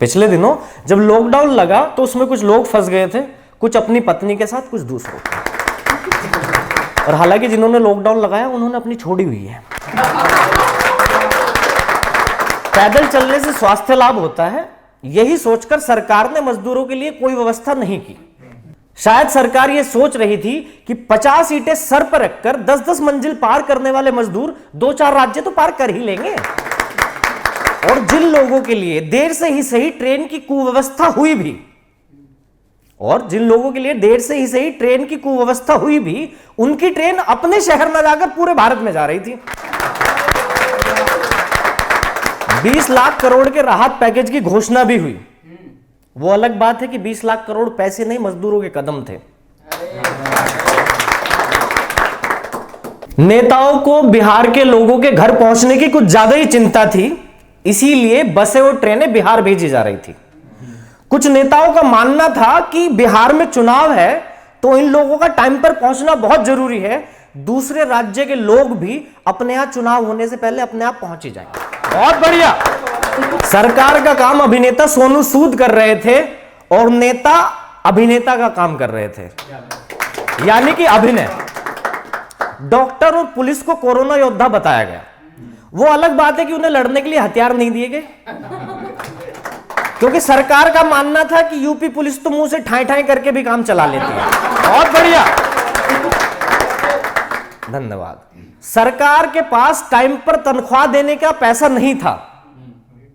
पिछले दिनों जब लॉकडाउन लगा तो उसमें कुछ लोग फंस गए थे, कुछ अपनी पत्नी के साथ, कुछ दूसरों। और हालांकि जिन्होंने लॉकडाउन लगाया उन्होंने अपनी छोड़ी हुई है। पैदल चलने से स्वास्थ्य लाभ होता है, यही सोचकर सरकार ने मजदूरों के लिए कोई व्यवस्था नहीं की। शायद सरकार यह सोच रही थी कि 50 ईंटें सर पर रखकर 10-10 मंजिल पार करने वाले मजदूर 2-4 राज्य तो पार कर ही लेंगे। और जिन लोगों के लिए देर से ही सही ट्रेन की कुव्यवस्था हुई भी, उनकी ट्रेन अपने शहर में जाकर पूरे भारत में जा रही थी। 20 लाख करोड़ के राहत पैकेज की घोषणा भी हुई। वो अलग बात है कि 20 लाख करोड़ पैसे नहीं, मजदूरों के कदम थे। नेताओं को बिहार के लोगों के घर पहुंचने की कुछ ज्यादा ही चिंता थी, इसीलिए बसें और ट्रेनें बिहार भेजी जा रही थी। कुछ नेताओं का मानना था कि बिहार में चुनाव है तो इन लोगों का टाइम पर पहुंचना बहुत जरूरी है, दूसरे राज्य के लोग भी अपने यहां चुनाव होने से पहले अपने आप पहुंच ही जाएंगे। बहुत बढ़िया। सरकार का काम अभिनेता सोनू सूद कर रहे थे और नेता अभिनेता का काम कर रहे थे, यानी कि अभिनय। डॉक्टर और पुलिस को कोरोना योद्धा बताया गया। वो अलग बात है कि उन्हें लड़ने के लिए हथियार नहीं दिए गए, क्योंकि सरकार का मानना था कि यूपी पुलिस तो मुंह से ठाई ठाई करके भी काम चला लेती है। बहुत बढ़िया, धन्यवाद। सरकार के पास टाइम पर तनख्वाह देने का पैसा नहीं था,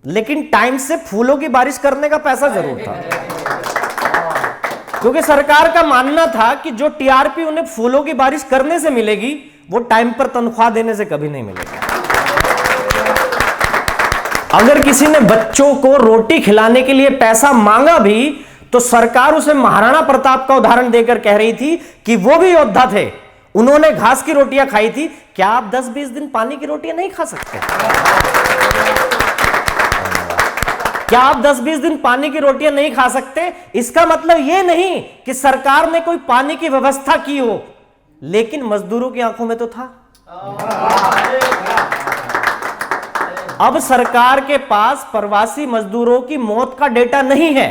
लेकिन टाइम से फूलों की बारिश करने का पैसा जरूर था, क्योंकि सरकार का मानना था कि जो टीआरपी उन्हें फूलों की बारिश करने से मिलेगी वो टाइम पर तनख्वाह देने से कभी नहीं मिलेगी। अगर किसी ने बच्चों को रोटी खिलाने के लिए पैसा मांगा भी तो सरकार उसे महाराणा प्रताप का उदाहरण देकर कह रही थी कि वो भी योद्धा थे, उन्होंने घास की रोटियां खाई थी। क्या आप 10-20 दिन पानी की रोटियां नहीं खा सकते? क्या आप 10-20 दिन पानी की रोटियां नहीं खा सकते? इसका मतलब यह नहीं कि सरकार ने कोई पानी की व्यवस्था की हो, लेकिन मजदूरों की आंखों में तो था। अब सरकार के पास प्रवासी मजदूरों की मौत का डेटा नहीं है,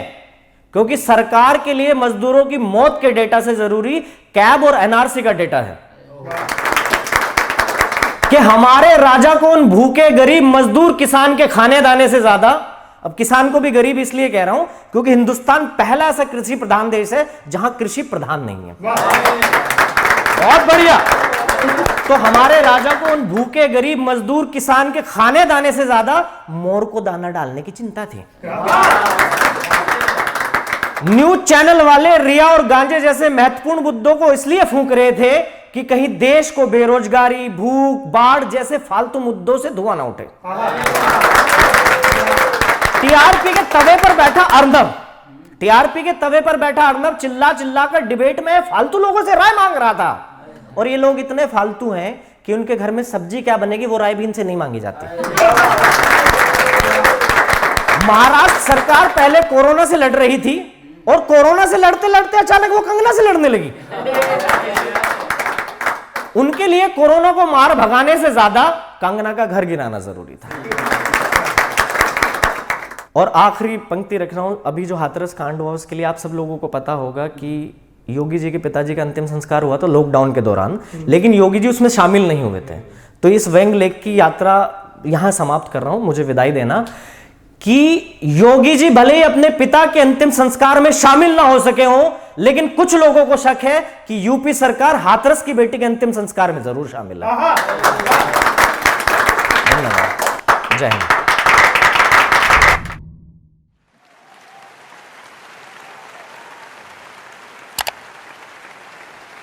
क्योंकि सरकार के लिए मजदूरों की मौत के डेटा से जरूरी कैब और एनआरसी का डेटा है। कि हमारे राजा को उन भूखे गरीब मजदूर किसान के खाने दाने से ज्यादा, अब किसान को भी गरीब इसलिए कह रहा हूं क्योंकि हिंदुस्तान पहला ऐसा कृषि प्रधान देश है जहां कृषि प्रधान नहीं है। बहुत बढ़िया। तो हमारे राजा को उन भूखे गरीब मजदूर किसान के खाने दाने से ज्यादा मोर को दाना डालने की चिंता थी। न्यूज चैनल वाले रिया और गांजे जैसे महत्वपूर्ण मुद्दों को इसलिए फूंक रहे थे कि कहीं देश को बेरोजगारी, भूख, बाढ़ जैसे फालतू मुद्दों से धुआं ना उठे। टीआरपी के तवे पर बैठा अर्नब चिल्ला चिल्ला कर डिबेट में फालतू लोगों से राय मांग रहा था, और ये लोग इतने फालतू हैं कि उनके घर में सब्जी क्या बनेगी वो राय भी इनसे नहीं मांगी जाती। महाराष्ट्र सरकार पहले कोरोना से लड़ रही थी और कोरोना से लड़ते लड़ते अचानक वो कंगना से लड़ने लगी। उनके लिए कोरोना को मार भगाने से ज्यादा कंगना का घर गिराना जरूरी था। और आखिरी पंक्ति रख रहा हूं, अभी जो हाथरस कांड हुआ उसके लिए आप सब लोगों को पता होगा कि योगी जी के पिताजी का अंतिम संस्कार हुआ तो लॉकडाउन के दौरान, लेकिन योगी जी उसमें शामिल नहीं हुए थे। तो इस व्यंग लेख की यात्रा यहां समाप्त कर रहा हूं, मुझे विदाई देना कि योगी जी भले ही अपने पिता के अंतिम संस्कार में शामिल ना हो सके हों, लेकिन कुछ लोगों को शक है कि यूपी सरकार हाथरस की बेटी के अंतिम संस्कार में जरूर शामिल है। धन्यवाद। जय हिंद।